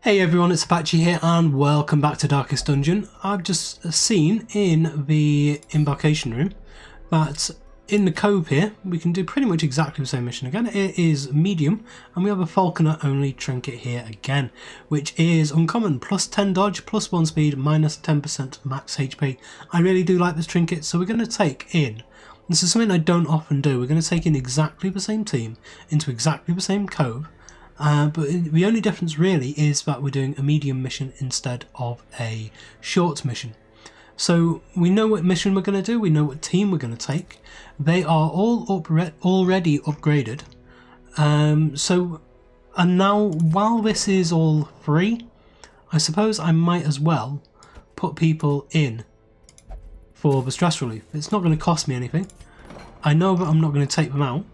Hey everyone, it's Apache here and welcome back to Darkest Dungeon. I've just seen in the embarkation room that in the Cove here we can do pretty much exactly the same mission again. It is medium and we have a falconer only trinket here again, which is uncommon, plus 10 dodge, plus 1 speed, minus 10% max HP. I really do like this trinket, so we're going to take in, this is something I don't often do, we're going to take in exactly the same team into exactly the same Cove. But the only difference really is that we're doing a medium mission instead of a short mission. So we know what mission we're going to do, we know what team we're going to take. They are all already upgraded. And now while this is all free, I suppose I might as well put people in for the stress relief. It's not going to cost me anything. I know that I'm not going to take them out.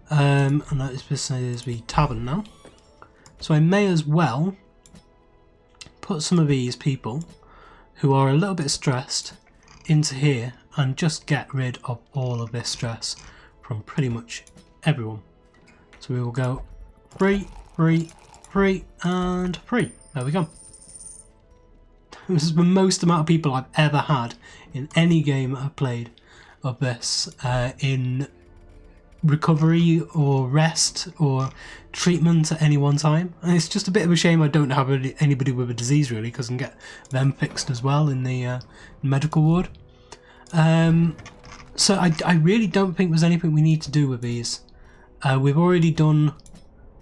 And this is the tavern now, so I may as well put some of these people who are a little bit stressed into here and just get rid of all of this stress from pretty much everyone. So we will go free, free, free and free. There we go. This is the most amount of people I've ever had in any game I've played of this in recovery or rest or treatment at any one time, and it's just a bit of a shame I don't have anybody with a disease really, because I can get them fixed as well in the medical ward. So I really don't think there's anything we need to do with these. We've already done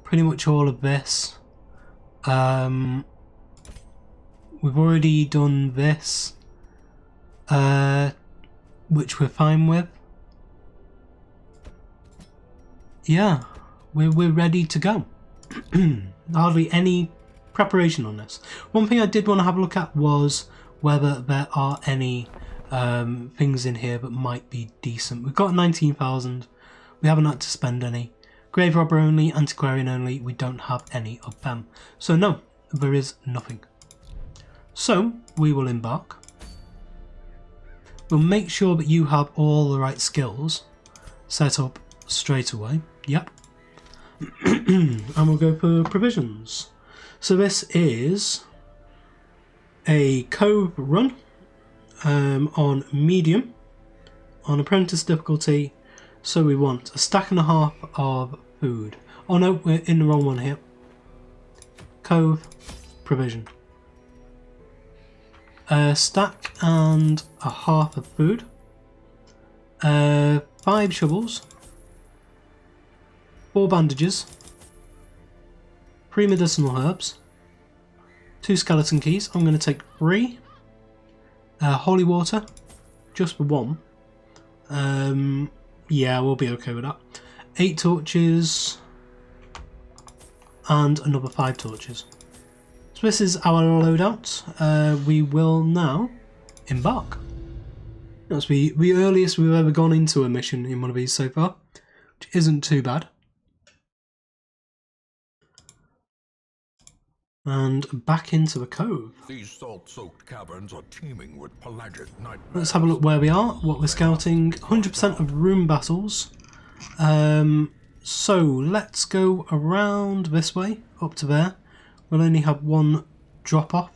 pretty much all of this. We've already done this, which we're fine with. Yeah, we're ready to go. Hardly any preparation on this. One thing I did want to have a look at was whether there are any things in here that might be decent. We've got 19,000. We haven't had to spend any. Grave robber only, antiquarian only. We don't have any of them. So no, there is nothing. So we will embark. We'll make sure that you have all the right skills set up straight away. Yep. And we'll go for provisions. So this is a Cove run on medium on apprentice difficulty. So we want a stack and a half of food. Oh no, we're in the wrong one here. Cove provision. A stack and a half of food. 5 shovels. 4 bandages, 3 medicinal herbs, 2 skeleton keys. I'm going to take 3. Holy water, just for 1. Yeah, we'll be okay with that. 8 torches, and another 5 torches. So this is our loadout. We will now embark. That's the earliest we've ever gone into a mission in one of these so far, which isn't too bad. And back into the Cove. These salt-soaked caverns are teeming with pelagic nightmares. Let's have a look where we are, what we're scouting. 100% of room battles. So let's go around this way, up to there. We'll only have 1 drop off.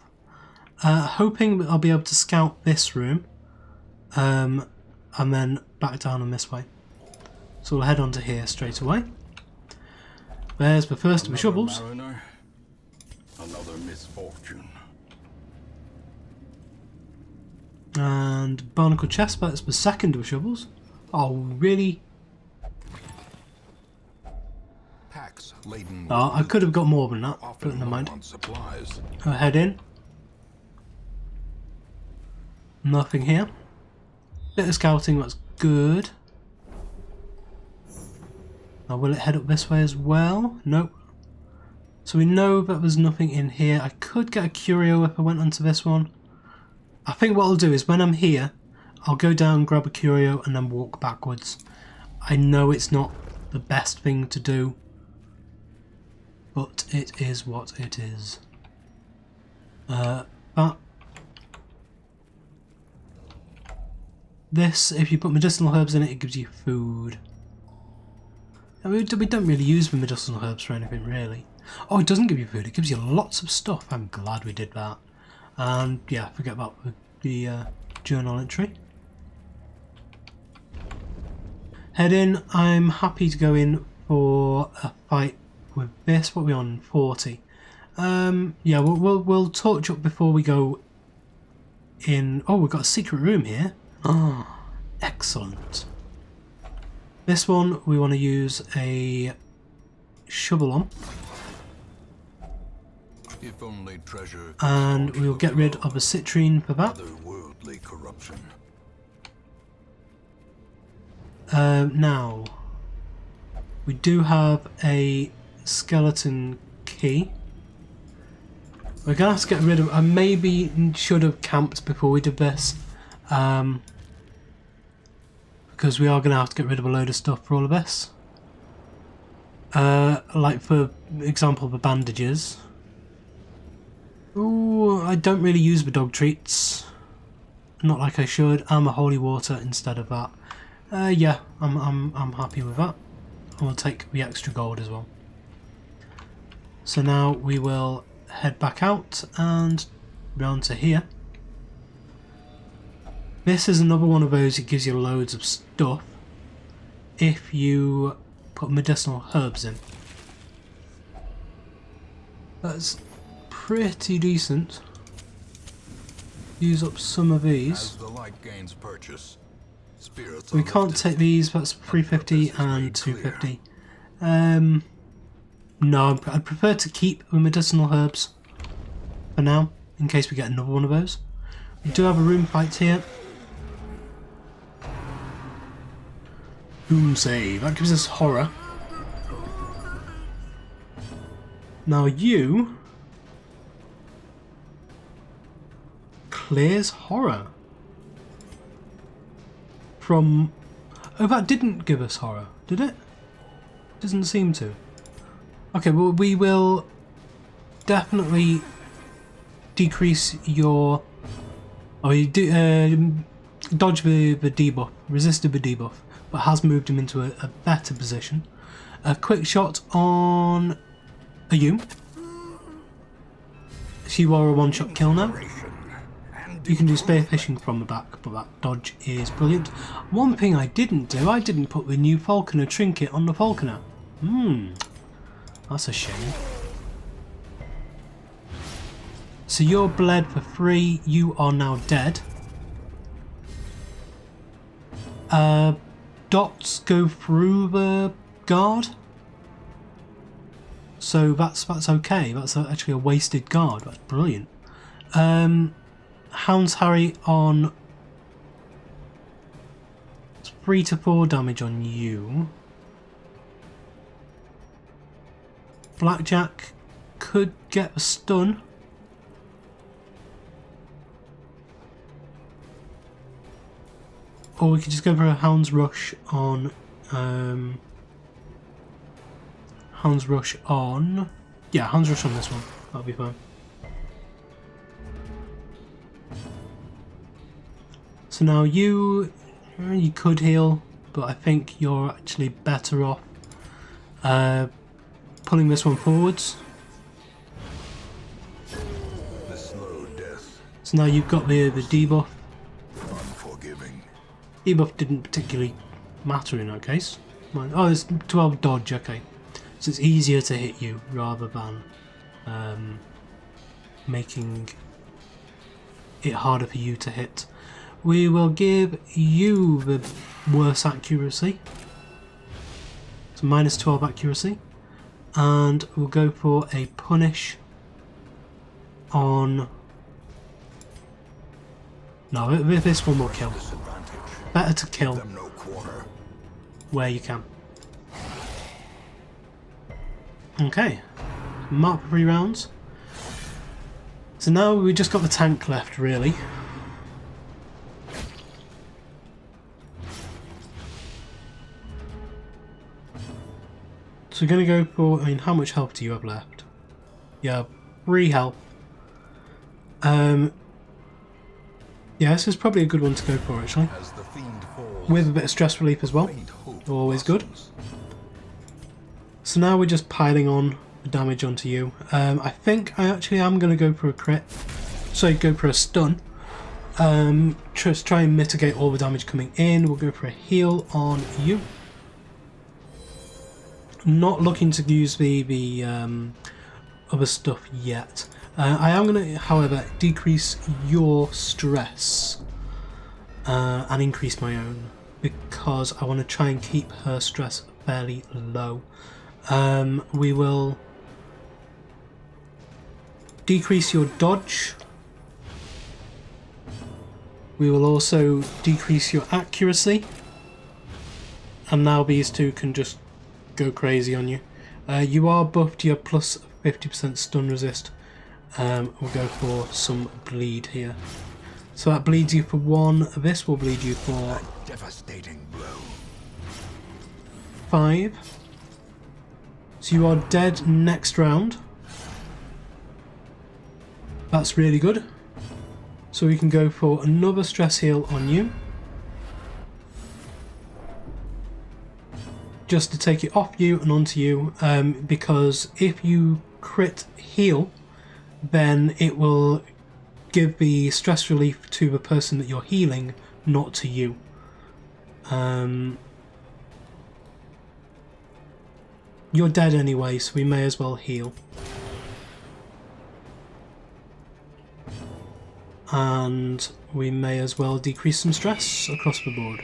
Hoping that I'll be able to scout this room. And then back down on this way. So we'll head on to here straight away. There's the first of the shovels. Mariner. Another misfortune. And barnacle chest, that's the second of the shovels. Oh, really? Packs laden with Oh, I could have got more than that, but often never mind. low on supplies. I'll head in. Nothing here. Bit of scouting, that's good. Now will it head up this way as well? Nope. So we know that there's nothing in here. I could get a curio if I went onto this one. I think what I'll do is when I'm here, I'll go down, grab a curio and then walk backwards. I know it's not the best thing to do, but it is what it is. But this, if you put medicinal herbs in it, it gives you food. And we don't really use the medicinal herbs for anything really. Oh, it doesn't give you food, it gives you lots of stuff. I'm glad we did that. And yeah, forget about the journal entry. Head in. I'm happy to go in for a fight with this. What are we on? 40. Yeah, we'll torch up before we go in. Oh, we've got a secret room here. Oh, excellent. This one we want to use a shovel on. If only treasure And we'll get rid of a citrine for that. otherworldly corruption. Now, we do have a skeleton key. We're going to have to get rid of... I maybe should have camped before we did this. Because we are going to have to get rid of a load of stuff for all of this. Like for example, the bandages. Ooh, I don't really use the dog treats. Not like I should. I'm a holy water instead of that. Yeah, I'm happy with that. And we'll take the extra gold as well. So now we will head back out and round to here. This is another one of those. It gives you loads of stuff if you put medicinal herbs in. That's pretty decent. Use up some of these. As the light gains purchase, spirits We are can't lifted. take these. That's 350 and 250. No, I'd prefer to keep the medicinal herbs for now, in case we get another one of those. We do have a room fight here. Boom save. That gives us horror. Now you clears horror from... Oh, that didn't give us horror, did it? Doesn't seem to. Okay, well, we will definitely decrease your... Oh, you do, dodge the debuff, resisted the debuff, but has moved him into a better position. A quick shot on a you. So you are a one-shot kill now. You can do spear fishing from the back, but that dodge is brilliant. One thing I didn't do, I didn't put the new falconer trinket on the falconer. That's a shame. So you're bled for 3, you are now dead. Dots go through the guard. So that's okay. That's actually a wasted guard. That's brilliant. Hound's Harry on 3 to 4 damage on you. Blackjack could get a stun. Or we could just go for a Hound's Rush on... Hound's Rush on... Yeah, Hound's Rush on this one. That'll be fine. So now you could heal, but I think you're actually better off pulling this one forwards. The slow death, So now you've got the debuff. unforgiving. Debuff didn't particularly matter in that case. Oh, it's 12 dodge, okay. So it's easier to hit you rather than making it harder for you to hit. We will give you the worse accuracy. So minus 12 accuracy. And we'll go for a punish on... No, this one will kill. Better to kill Them no quarter. where you can. Okay, mark 3 rounds. So now we just got the tank left, really. So we're going to go for, I mean, how much health do you have left? Yeah, 3 health. Yeah, this is probably a good one to go for, actually. As the fiend falls, With a bit of stress relief as well. faint hope Always good. blossoms. So now we're just piling on damage onto you. I think I actually am going to go for a crit. So go for a stun. Just try and mitigate all the damage coming in. We'll go for a heal on you. Not looking to use the other stuff yet. I am going to, however, decrease your stress and increase my own, because I want to try and keep her stress fairly low. We will decrease your dodge. We will also decrease your accuracy. And now these two can just go crazy on you. You are buffed, you have plus 50% stun resist. We'll go for some bleed here. So that bleeds you for 1. This will bleed you for A devastating blow. 5. So you are dead next round. That's really good. So we can go for another stress heal on you. Just to take it off you and onto you, because if you crit heal, then it will give the stress relief to the person that you're healing, not to you. You're dead anyway, so we may as well heal. And we may as well decrease some stress across the board.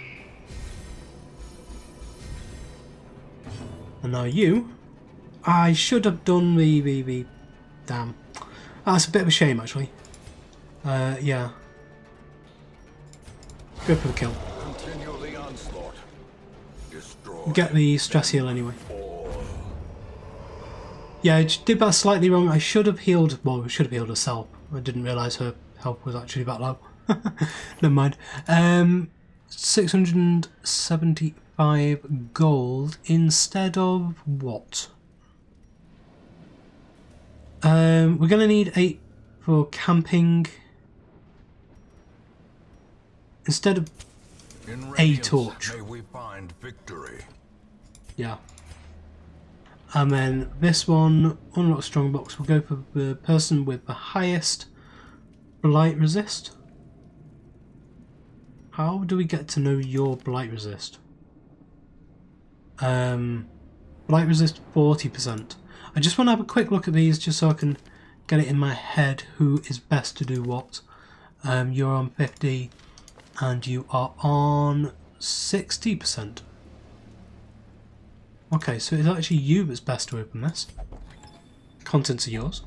And now you, I should have done the damn. That's a bit of a shame actually. Yeah. Go for the kill. Continue the onslaught. Destroy. Get the stress heal anyway. Yeah, I did that slightly wrong. I should have healed, well, I should have healed herself. I didn't realise her health was actually that low. Never mind. 675 gold instead of what? We're going to need 8 for camping. Instead of In a radiance, torch. may we find victory. Yeah. And then this one, unlock strong box, we'll go for the person with the highest blight resist. How do we get to know your blight resist? Blight resist 40%. I just want to have a quick look at these just so I can get it in my head who is best to do what. You're on 50 and you are on 60%. Okay, so it's actually you that's best to open this. Contents are yours.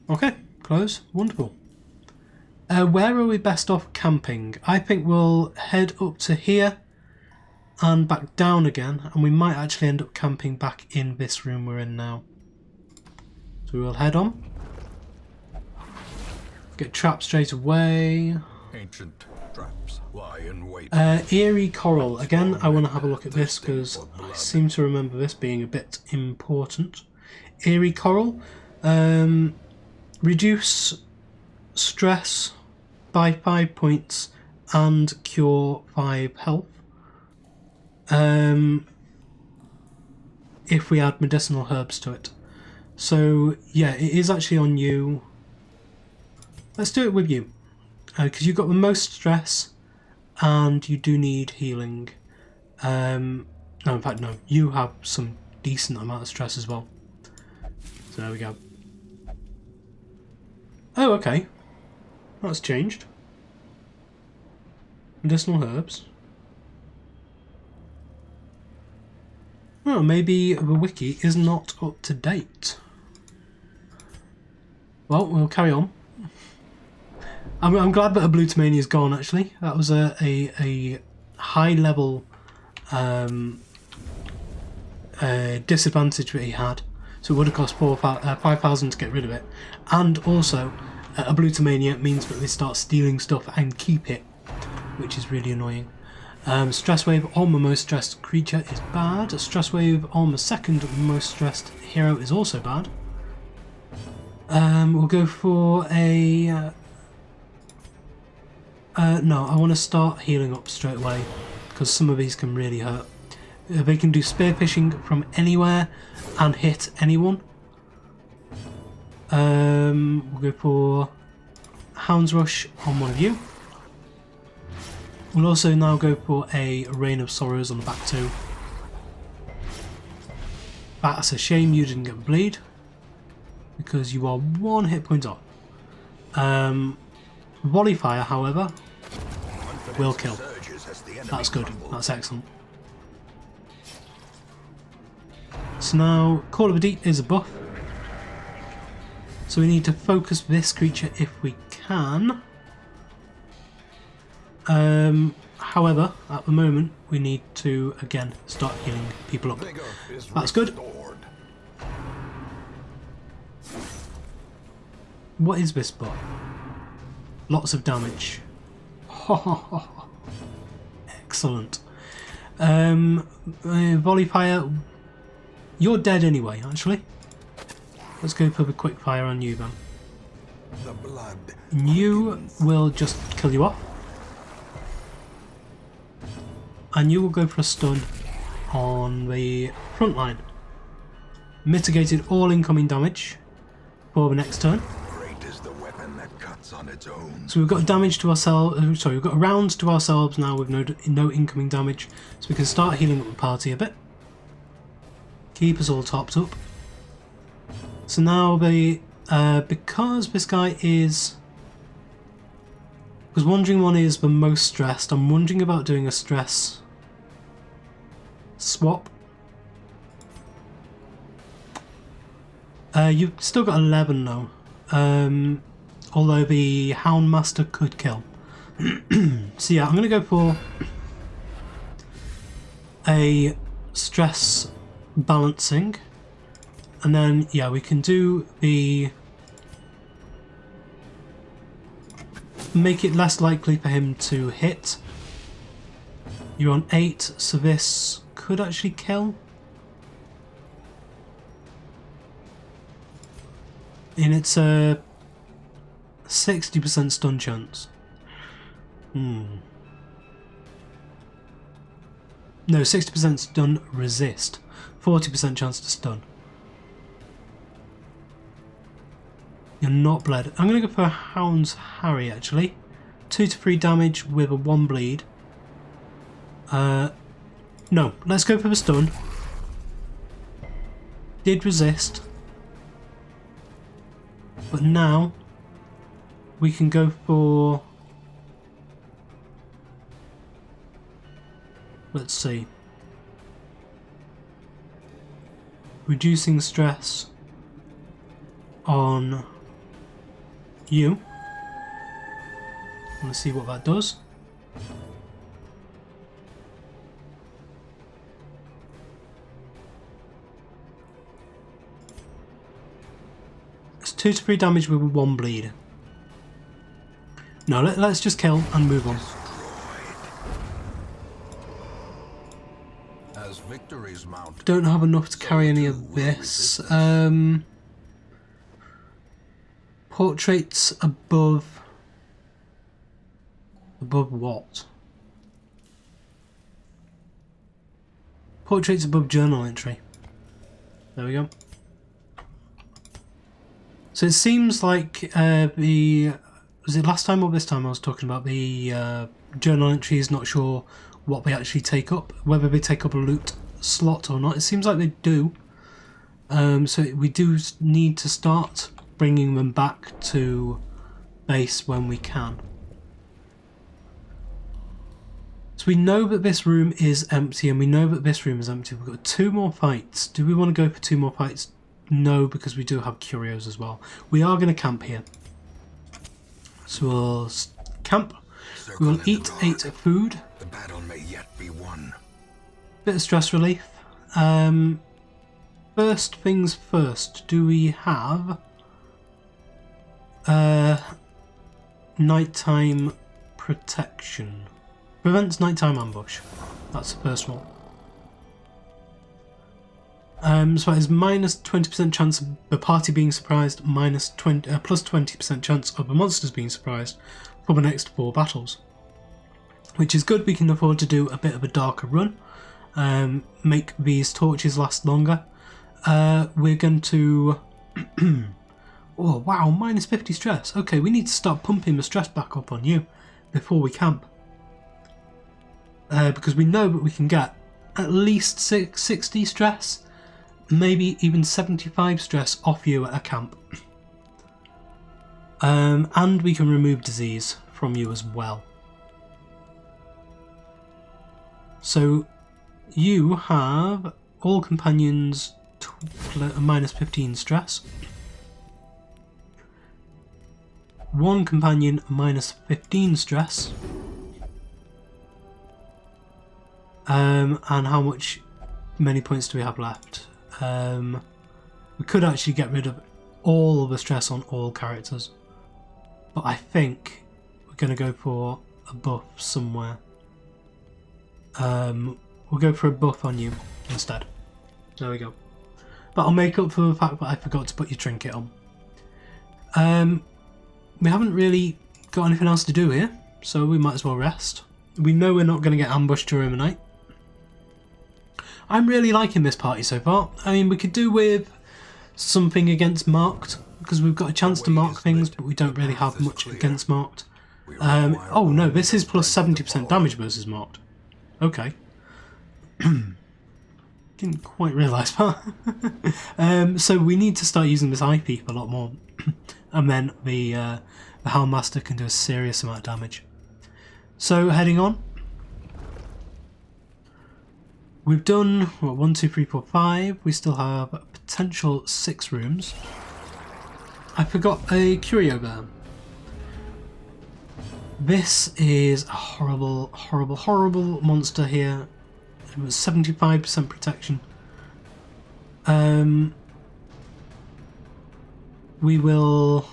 Okay, close. Wonderful. Where are we best off camping? I think we'll head up to here and back down again, and we might actually end up camping back in this room we're in now. So we'll head on. Get trapped straight away. Ancient traps lie in wait. Eerie coral. Again, I want to have a look at this because I seem to remember this being a bit important. Eerie coral. Reduce stress by 5 points and cure 5 health. If we add medicinal herbs to it. So yeah, it is actually on you. Let's do it with you. Because you've got the most stress and you do need healing. No, in fact, no. You have some decent amount of stress as well. So there we go. Oh, okay. That's changed. Medicinal herbs. Oh, maybe the wiki is not up to date. Well, we'll carry on. I'm glad that Ablutomania is gone, actually. That was a high level disadvantage that he had. So it would have cost 5,000 to get rid of it. And also, Ablutomania means that they start stealing stuff and keep it, which is really annoying. Stress wave on the most stressed creature is bad. Stress wave on the second most stressed hero is also bad. We'll go for a... no, I want to start healing up straight away because some of these can really hurt. They can do spear fishing from anywhere and hit anyone. We'll go for Hound's Rush on one of you. We'll also now go for a Rain of Sorrows on the back two. That's a shame you didn't get bleed, because you are 1 hit point off. Volley Fire, however, will kill. That's good. That's excellent. So now, Call of the Deep is a buff. So we need to focus this creature if we can. However, at the moment, we need to, again, start healing people up. That's good. What is this buff? Lots of damage. Excellent. Volley Fire. You're dead anyway, actually. Let's go for the quick fire on you then. You will just kill you off. And you will go for a stun on the front line. Mitigated all incoming damage for the next turn. Great is the weapon that cuts on its own. So we've got damage to ourselves. Sorry, we've got a round to ourselves now with no incoming damage, so we can start healing up the party a bit. Keep us all topped up. So now because this guy is, because Wandering One is the most stressed, I'm wondering about doing a stress swap. You've still got 11 though, although the Houndmaster could kill. So yeah, I'm going to go for a stress balancing, and then yeah, we can do the make it less likely for him to hit. You're on 8, so this could actually kill. And it's a 60% stun chance. No, 60% stun resist. 40% chance to stun. You're not bled. I'm going to go for a Hound's Harry actually. 2 to 3 damage with a 1 bleed. No, let's go for the stun. Did resist. But now we can go for, let's see, reducing stress on you. Let's see what that does. It's 2 to 3 damage with 1 bleed. No, let's just kill and move on. As victories mount, Don't have enough to carry any of this. Portraits above. Above what? Portraits above journal entry. There we go. So it seems like was it last time or this time I was talking about the journal entries, not sure what they actually take up, whether they take up a loot slot or not. It seems like they do. So we do need to start bringing them back to base when we can. So we know that this room is empty, and we know that this room is empty. We've got 2 more fights. Do we want to go for 2 more fights? No, because we do have curios as well. We are going to camp here. So we'll camp. We will eat 8 food. the battle may yet be won. Bit of stress relief. First things first, do we have nighttime protection? Prevents nighttime ambush. That's the first one. So it is minus 20% chance of the party being surprised, minus plus 20% chance of the monsters being surprised for the next 4 battles. Which is good, we can afford to do a bit of a darker run. make these torches last longer. We're going to... oh wow, minus 50 stress. Okay, we need to start pumping the stress back up on you before we camp. Because we know that we can get at least 60 stress, maybe even 75 stress off you at a camp. And we can remove disease from you as well. So you have all companions minus 15 stress. One companion minus 15 stress. And how many points do we have left? We could actually get rid of all of the stress on all characters, but I think we're going to go for a buff somewhere. We'll go for a buff on you instead. There we go. But I'll make up for the fact that I forgot to put your trinket on. We haven't really got anything else to do here, so we might as well rest. We know we're not going to get ambushed during the night. I'm really liking this party so far. I mean, we could do with something against marked, because we've got a chance to mark things, but we don't really have much against marked. Oh no, this is plus 70% damage versus marked. Okay. Didn't quite realise that. So we need to start using this eye peep a lot more. And then the Houndmaster can do a serious amount of damage. So heading on. We've done, what, 1, 2, 3, 4, 5. We still have a potential 6 rooms. I forgot a curio there. This is a horrible, horrible, horrible monster here. It was 75% protection. We will...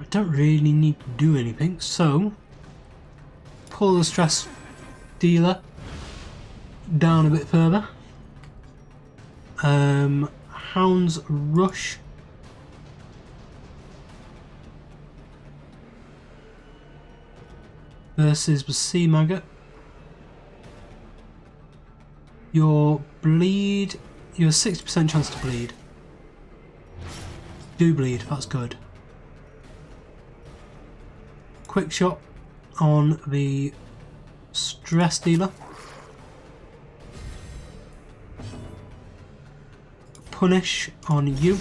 I don't really need to do anything, so... pull the stress dealer down a bit further. Hound's Rush. Versus the Sea Maggot. Your bleed, you have 60% chance to bleed. Do bleed, that's good. Quick shot on the stress dealer. Punish on you.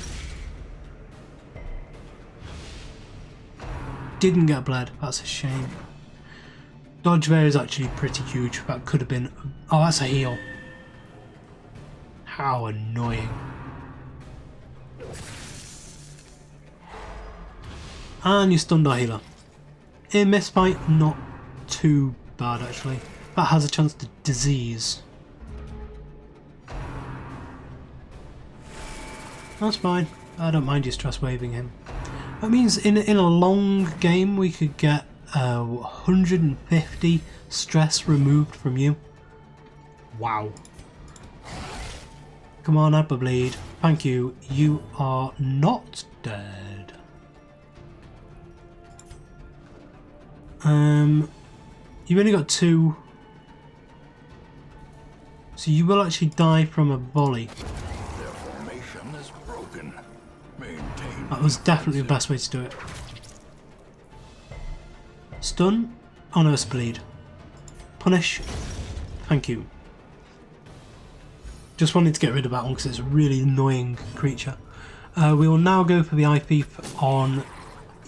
Didn't get bled, that's a shame. Dodge there is actually pretty huge. That could have been... oh, that's a heal. How annoying. And you stunned our healer. In this fight, not too bad actually. That has a chance to disease. That's fine. I don't mind you stress waving him. That means in a long game we could get 150 stress removed from you. Wow. Come on, Abba Bleed. Thank you. You are not dead. You've only got 2. So you will actually die from a volley. Their formation is broken. Maintain. That was definitely the best way to do it. Stun. Oh no, it's bleed. Punish. Thank you. Just wanted to get rid of that one because it's a really annoying creature. We will now go for the eye thief on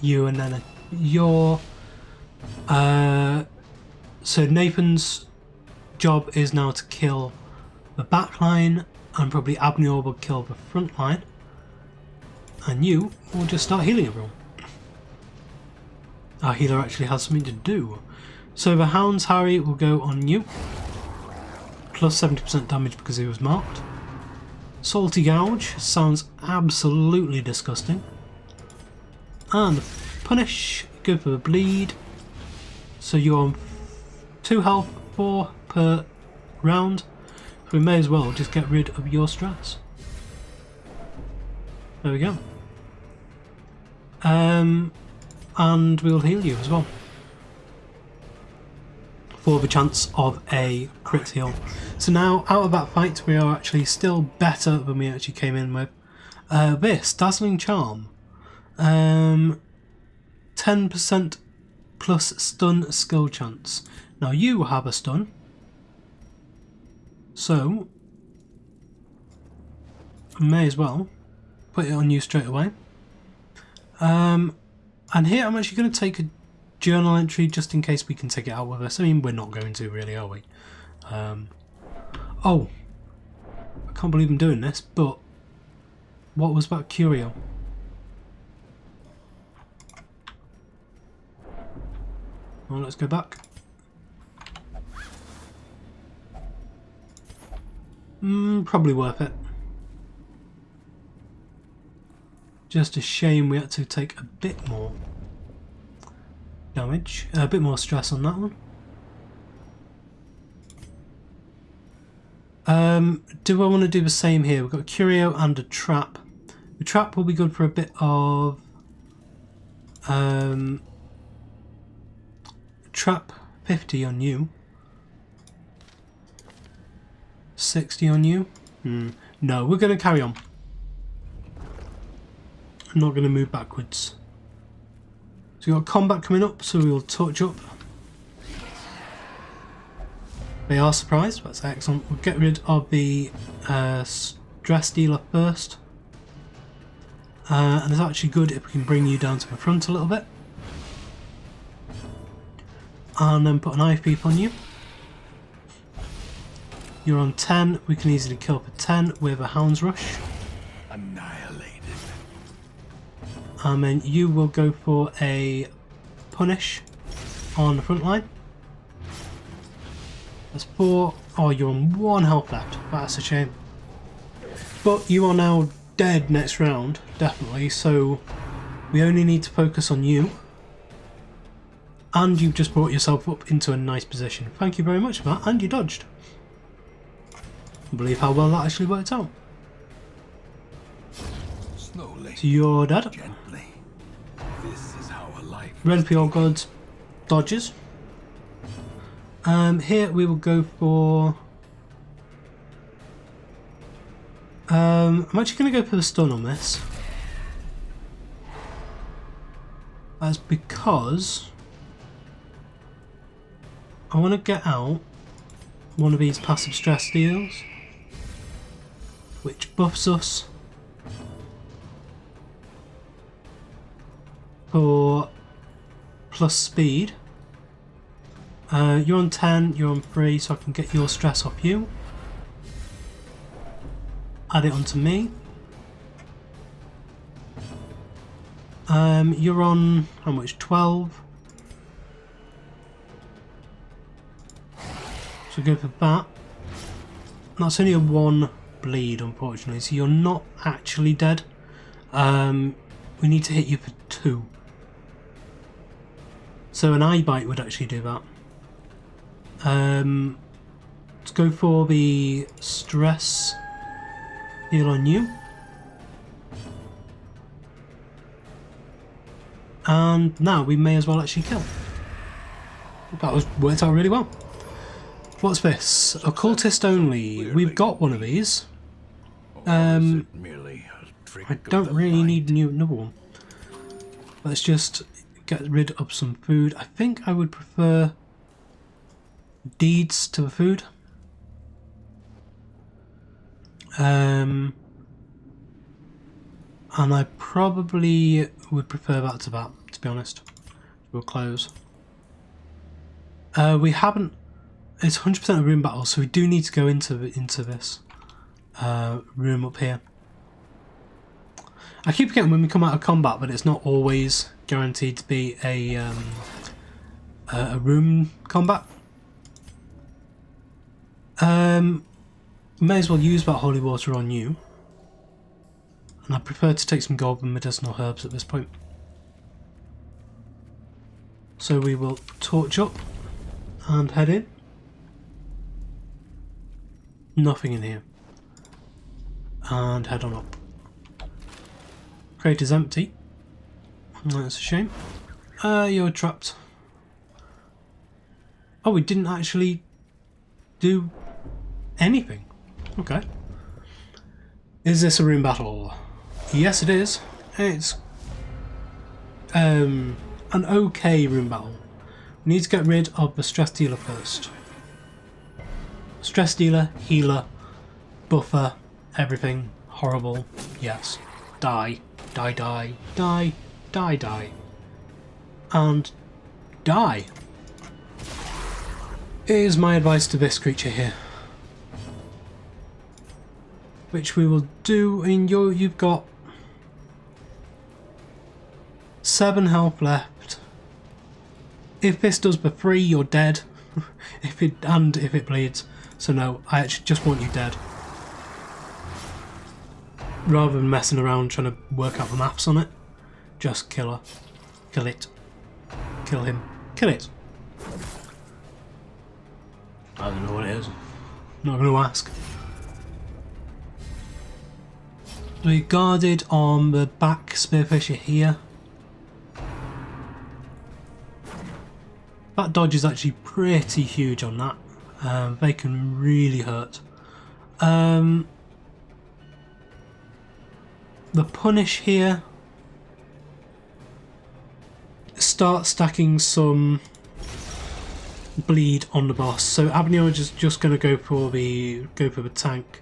you and then your... so Nathan's job is now to kill the back line, and probably Abnor will kill the front line, and you will just start healing everyone. Our healer actually has something to do. So the Hound's Harry will go on you, plus 70% damage because he was marked. Salty Gouge sounds absolutely disgusting. And Punish, go for the bleed. So you're on 2 health, 4 per round. So we may as well just get rid of your stress. There we go. And we'll heal you as well. for the chance of a crit heal. So now, out of that fight, we are actually still better than we actually came in with. This, Dazzling Charm. 10% plus stun skill chance. Now you have a stun. So, I may as well put it on you straight away. And here I'm actually going to take a journal entry just in case we can take it out with us. I mean, we're not going to really, are we? Oh, I can't believe I'm doing this, but what was that curio? Well, let's go back. Probably worth it. Just a shame we had to take a bit more damage, a bit more stress on that one. Do I want to do the same here? We've got a curio and a trap. The trap will be good for a bit of trap 50 on you. 60 on you. No, we're going to carry on. I'm not going to move backwards. So we've got combat coming up, so we will touch up. They are surprised, that's excellent. We'll get rid of the stress dealer first. And it's actually good if we can bring you down to the front a little bit. And then put an eye peep on you. You're on 10, we can easily kill for 10 with a Hound's Rush. Annihilated. And then you will go for a Punish on the front line. That's 4. Oh, you're on 1 health left. That's a shame. But you are now dead next round, definitely, so we only need to focus on you. And you've just brought yourself up into a nice position. Thank you very much for that, and you dodged. I believe how well that actually worked out. Slowly. So you're dead. Gently. This is how a life. Red Pure Gods dodges. Here we will go for... I'm actually going to go for the stun on this. That's because I want to get out one of these passive stress deals, which buffs us for plus speed. You're on 10, you're on 3, so I can get your stress off you. Add it onto me. You're on how much? 12. So go for that. That's only a 1 bleed, unfortunately, so you're not actually dead. We need to hit you for 2. So an eye bite would actually do that. Let's go for the stress heal on you. And now we may as well actually kill. That worked out really well. What's this? Occultist only. We've got one of these. I don't really need another one. Let's just get rid of some food. I think I would prefer deeds to the food. And I probably would prefer that to that, to be honest. We'll close. We haven't. It's 100% a room battle, so we do need to go into this room up here. I keep forgetting when we come out of combat, but it's not always guaranteed to be a room combat. May as well use that holy water on you. And I prefer to take some gold and medicinal herbs at this point. So we will torch up and head in. Nothing in here. And head on up. Crate is empty. That's a shame. You're trapped. Oh, we didn't actually do anything. Okay. Is this a room battle? Yes, it is. It's an okay room battle. We need to get rid of the stress dealer first. Stress dealer, healer, buffer, everything. Horrible. Yes. Die. Die, die, die, die, die. And die. Is my advice to this creature here. Which we will do in you've got 7 health left. If this does the 3, you're dead. if it bleeds. So no, I actually just want you dead. Rather than messing around trying to work out the maths on it. Just kill her. Kill it. Kill him. Kill it. I don't know what it is. Not going to ask. We guarded on the back spearfisher here. That dodge is actually pretty huge on that. They can really hurt. The punish here. Start stacking some bleed on the boss. So Abneo is just going to go for the tank.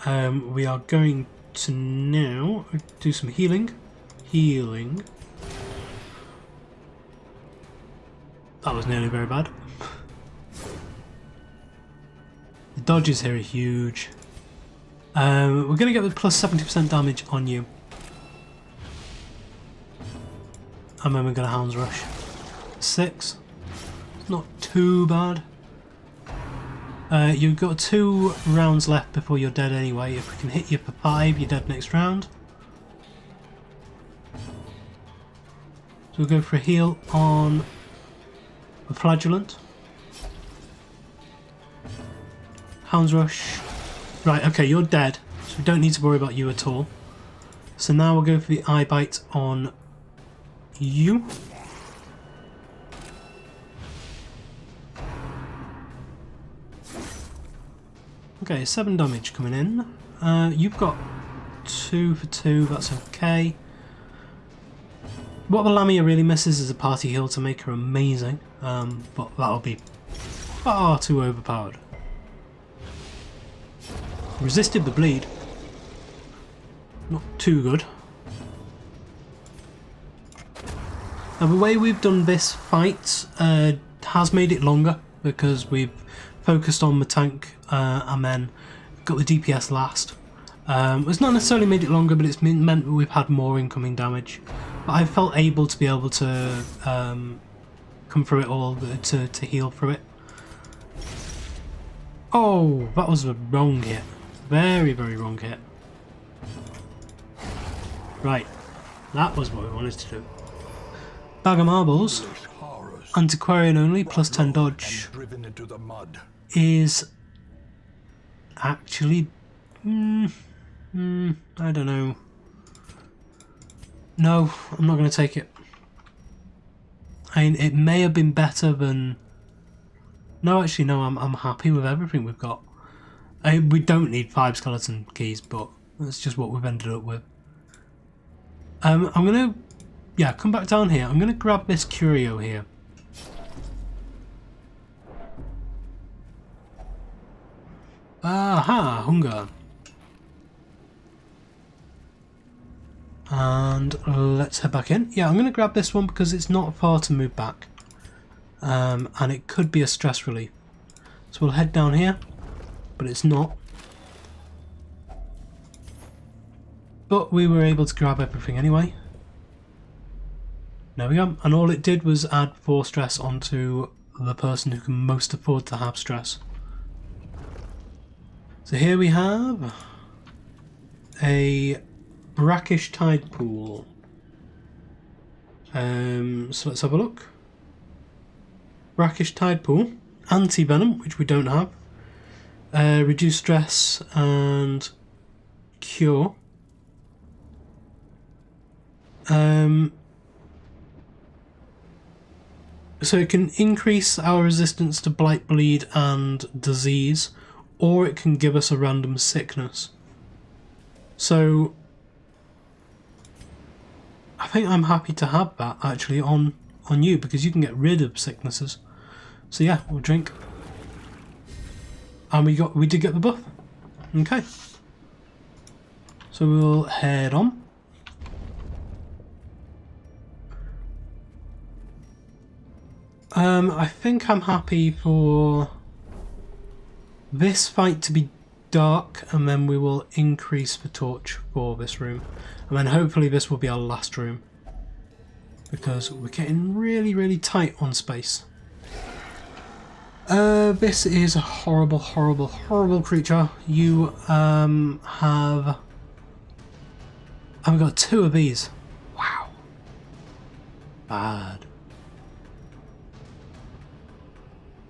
We are going to now do some healing. Healing. That was nearly very bad. The dodges here are huge. We're going to get the plus 70% damage on you. And then we're going to Hound's Rush. 6. Not too bad. You've got 2 rounds left before you're dead anyway. If we can hit you for 5, you're dead next round. So we'll go for a heal on the Flagellant. Hound's Rush. Right, okay, you're dead, so we don't need to worry about you at all. So now we'll go for the Eye Bite on you. Okay, 7 damage coming in. You've got 2 for 2, that's okay. What the Lamia really misses is a party heal to make her amazing, but that'll be far too overpowered. Resisted the bleed. Not too good. Now the way we've done this fight has made it longer because we've focused on the tank and then got the DPS last. It's not necessarily made it longer, but it's meant that we've had more incoming damage. But I felt able to be able to come through it all, to heal through it. Oh, that was a wrong hit. Very, very wrong hit. Right, that was what we wanted to do. Bag of Marbles, Antiquarian only, plus 10 dodge, is actually, I don't know. No, I'm not going to take it. I mean, it may have been better than... No, actually, no, I'm happy with everything we've got. We don't need 5 skeleton keys, but that's just what we've ended up with. I'm going to... Yeah, come back down here. I'm going to grab this curio here. Aha, hunger. And let's head back in. Yeah, I'm going to grab this one because it's not far to move back. And it could be a stress relief. So we'll head down here, but it's not. But we were able to grab everything anyway. There we go. And all it did was add 4 stress onto the person who can most afford to have stress. So here we have a brackish tide pool. So let's have a look. Brackish tide pool, anti-venom, which we don't have, reduce stress and cure. So it can increase our resistance to blight, bleed and disease, or it can give us a random sickness. So I think I'm happy to have that actually on you, because you can get rid of sicknesses. So yeah, we'll drink. And we did get the buff. Okay. So we'll head on. I think I'm happy for this fight to be dark, and then we will increase the torch for this room. And then hopefully this will be our last room, because we're getting really, really tight on space. This is a horrible, horrible, horrible creature. You I've got 2 of these. Wow. Bad.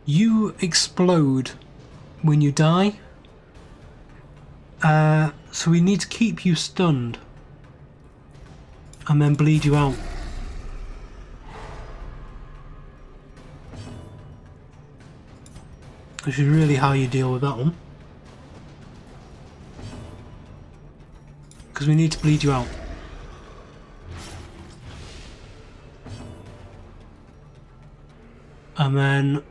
You explode when you die. So we need to keep you stunned and then bleed you out. Which is really how you deal with that one. Because we need to bleed you out. And then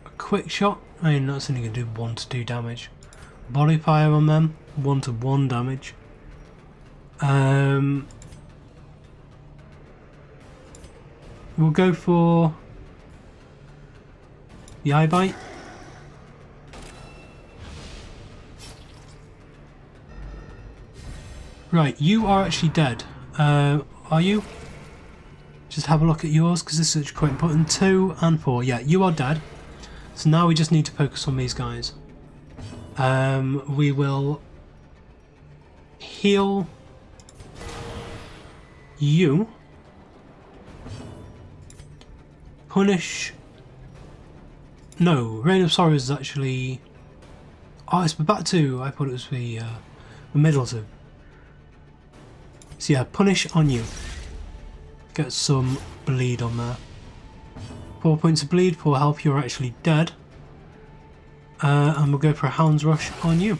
a quick shot. I mean, that's only going to do 1 to 2 damage. Body fire on them, 1 to 1 damage. We'll go for the eye bite. Right, you are actually dead. Are you? Just have a look at yours, because this is quite important. 2 and 4. Yeah, you are dead. So now we just need to focus on these guys. We will heal you. Punish. No, Reign of Sorrows is actually. Oh, it's the back 2. I thought it was the middle 2. So yeah, punish on you. Get some bleed on there. 4 points of bleed, 4 health. You're actually dead. And we'll go for a Hound's Rush on you.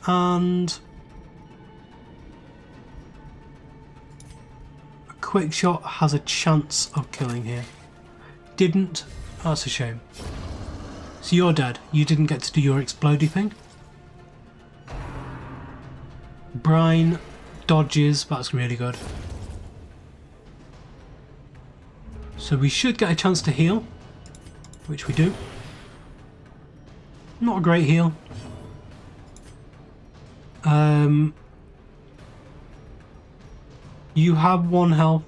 And a quick shot has a chance of killing here. Didn't. That's a shame. So you're dead. You didn't get to do your explodey thing. Brine dodges. That's really good. So we should get a chance to heal, which we do. Not a great heal. You have 1 health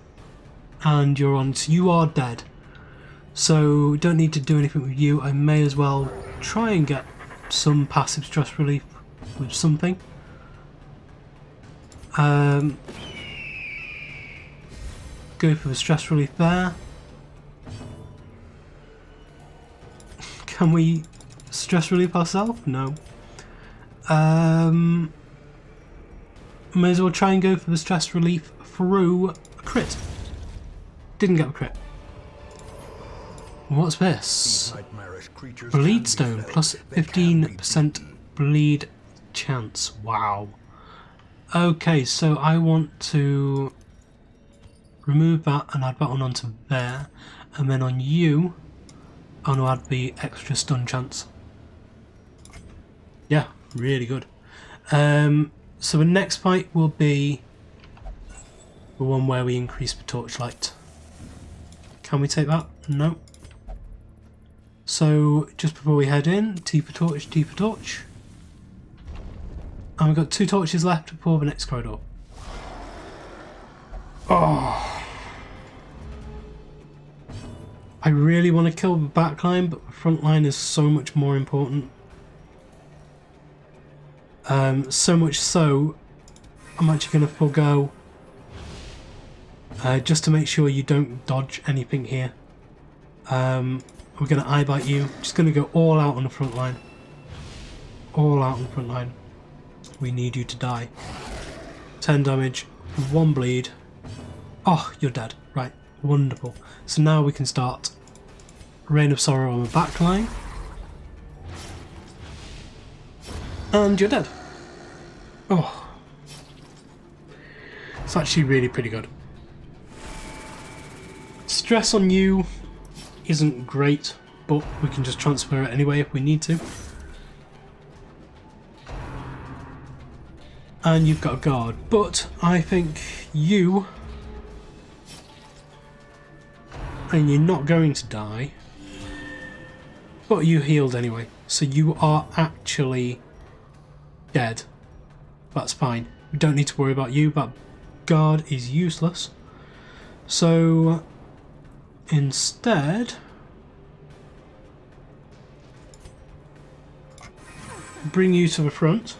and you're on, so you are dead. So don't need to do anything with you. I may as well try and get some passive stress relief with something. Go for the stress relief there. Can we stress relief ourselves? No. May as well try and go for the stress relief through a crit. Didn't get a crit. What's this? Bleed stone plus 15% bleed chance. Wow. Okay, so I want to remove that and add that one onto there, and then on you I'm going to add the extra stun chance. Yeah, really good. So the next fight will be the one where we increase the torchlight. Can we take that? No. So just before we head in, T for torch, T for torch. And we've got 2 torches left for the next corridor. Oh. I really want to kill the back line, but the front line is so much more important. So much so, I'm actually going to forego just to make sure you don't dodge anything here. We're going to eye bite you. Just going to go all out on the front line. All out on the front line. We need you to die. 10 damage, 1 bleed. Oh, you're dead. Right, wonderful. So now we can start Reign of Sorrow on the back line. And you're dead. Oh. It's actually really pretty good. Stress on you isn't great, but we can just transfer it anyway if we need to. And you've got a guard, but I think you... and you're not going to die, but you healed anyway, so you are actually dead. That's fine. We don't need to worry about you. That guard is useless. So instead, bring you to the front.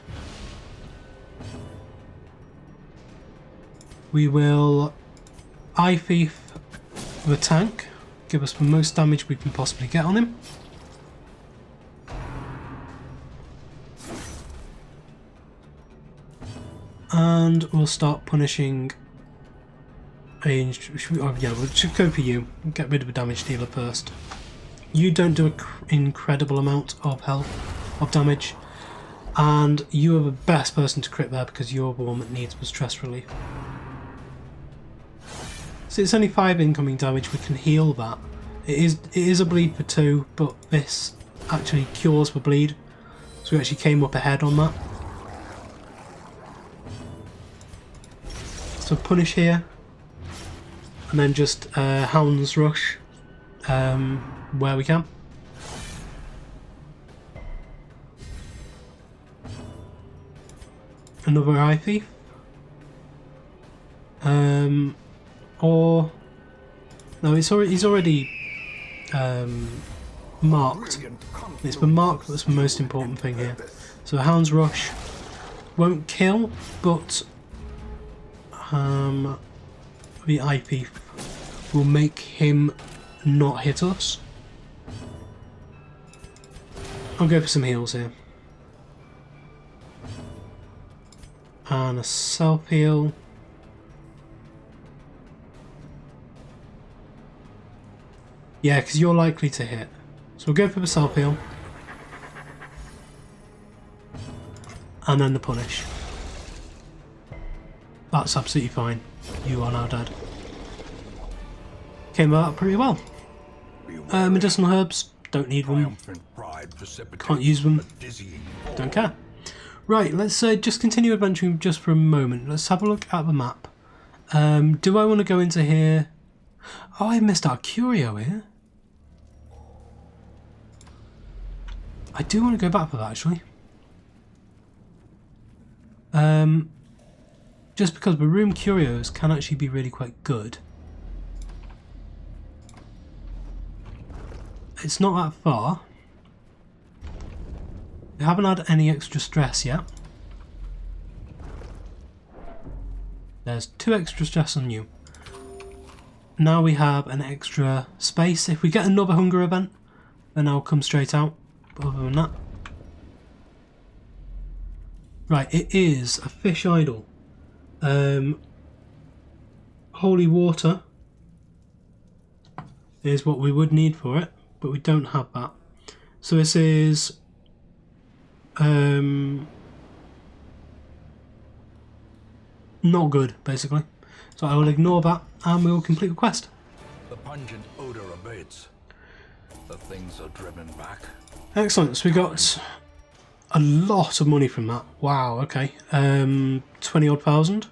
We will eye thief the tank, give us the most damage we can possibly get on him. And we'll start punishing yeah, we'll just go for you. Get rid of the damage dealer first. You don't do an incredible amount of health, of damage, and you are the best person to crit there because you're the one that needs the stress relief. So it's only 5 incoming damage, we can heal that. It is a bleed for 2, but this actually cures the bleed. So we actually came up ahead on that. So punish here. And then just Hound's Rush where we can. Another Eye Thief. Or no, he's already marked. It's been marked. That's the most important thing here. So Hound's Rush won't kill, but the Eye Thief will make him not hit us. I'll go for some heals here. And a self heal. Yeah, because you're likely to hit. So we'll go for the self heal. And then the punish. That's absolutely fine. You are now dead. Came out pretty well. Medicinal herbs, don't need them. Can't use them. Don't care. Right, let's just continue adventuring just for a moment. Let's have a look at the map. Do I want to go into here? Oh, I missed out Curio here. I do want to go back for that actually. Just because the room curios can actually be really quite good. It's not that far. We haven't had any extra stress yet. There's 2 extra stress on you. Now we have an extra space. If we get another hunger event, then I'll come straight out. But other than that. Right, it is a fish idol. Holy water is what we would need for it, but we don't have that. So this is not good, basically. So I will ignore that and we will complete the quest. The pungent odor abates. The things are driven back. Excellent, so we got a lot of money from that. Wow, okay. 20 odd thousand.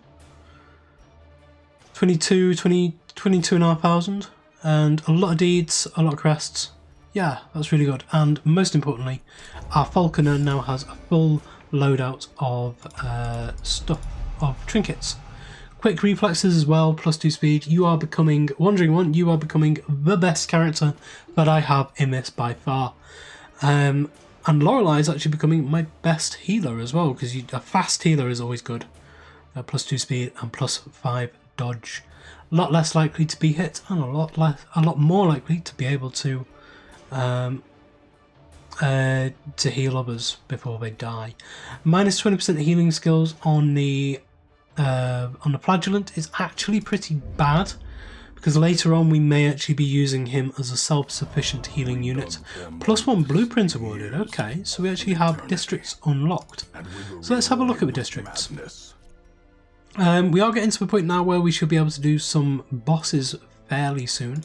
22,500. And a lot of deeds, a lot of crests. Yeah, that's really good. And most importantly, our falconer now has a full loadout of stuff, of trinkets. Quick reflexes as well, +2 speed. You are becoming, Wandering One, you are becoming the best character that I have in this by far. And Lorelei is actually becoming my best healer as well, because a fast healer is always good. +2 speed and +5 dodge. A lot less likely to be hit and a lot more likely to be able to heal others before they die. -20% healing skills on the on the flagellant is actually pretty bad, because later on we may actually be using him as a self-sufficient healing unit. +1 blueprint awarded. Okay, so we actually have districts unlocked. So let's have a look at the districts. We are getting to the point now where we should be able to do some bosses fairly soon.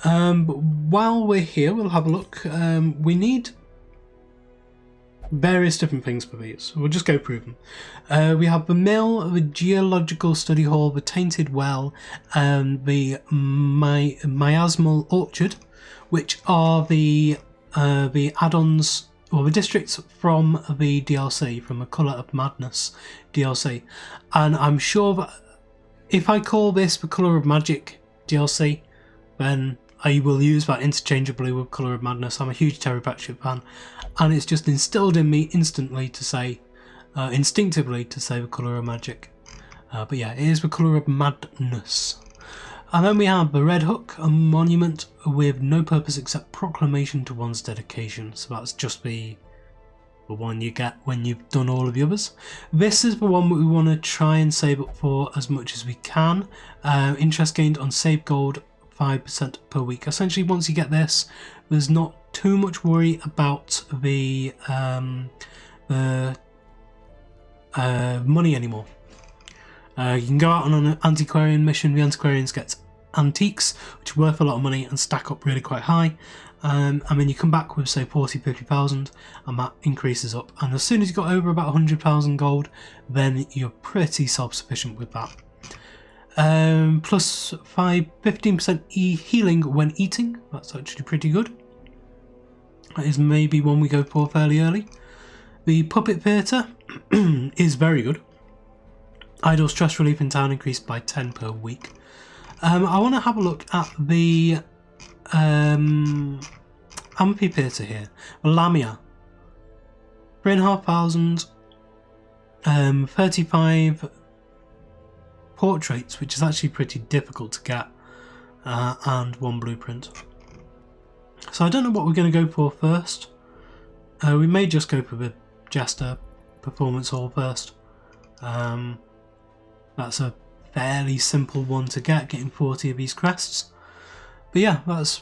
But while we're here, we'll have a look. We need various different things for these. We'll just go through them. We have the mill, the geological study hall, the tainted well, and the miasmal orchard, which are the add-ons or the districts from the DLC, from the Colour of Madness DLC. And I'm sure that if I call this the Colour of Magic DLC, then I will use that interchangeably with Colour of Madness. I'm a huge Terry Pratchett fan, and it's just instilled in me instantly to say, instinctively to say the Colour of Magic. But yeah, it is the Colour of Madness. And then we have the Red Hook, a monument with no purpose except proclamation to one's dedication. So that's just the one you get when you've done all of the others. This is the one that we want to try and save up for as much as we can. Interest gained on saved gold 5% per week. Essentially, once you get this, there's not too much worry about the money anymore. You can go out on an antiquarian mission. The antiquarians get antiques, which are worth a lot of money and stack up really quite high. And then you come back with, say, 40,000-50,000, and that increases up. And as soon as you got over about 100,000 gold, then you're pretty self-sufficient with that. Plus 15% healing when eating. That's actually pretty good. That is maybe one we go for fairly early. The puppet theatre is very good. Idle stress relief in town increased by 10 per week. I want to have a look at the amphitheatre here. Lamia. 3,500. 35 portraits, which is actually pretty difficult to get, and 1 blueprint. So I don't know what we're going to go for first. We may just go for the Jester Performance Hall first. That's a fairly simple one to get, getting 40 of these crests. But yeah, that's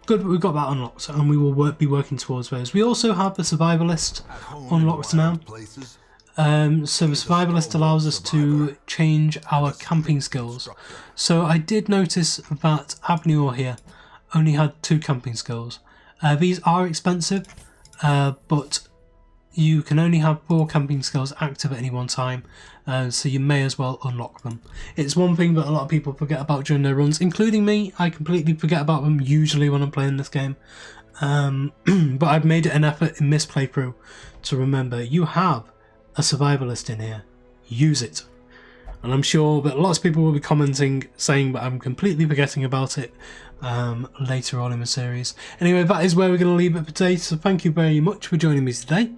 good that we've got that unlocked, and we will be working towards those. We also have the Survivalist unlocked now. So the Survivalist allows us to change our camping skills. So I did notice that Abnur here only had 2 camping skills. These are expensive, but you can only have 4 camping skills active at any one time, so you may as well unlock them. It's one thing that a lot of people forget about during their runs, including me. I completely forget about them usually when I'm playing this game. But I've made it an effort in this playthrough to remember you have a survivalist in here. Use it. And I'm sure that lots of people will be commenting saying that I'm completely forgetting about it later on in the series. Anyway, that is where we're going to leave it for today, so thank you very much for joining me today.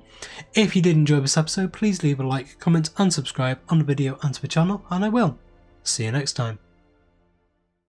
If you did enjoy this episode, please leave a like, comment and subscribe on the video and to the channel, and I will see you next time.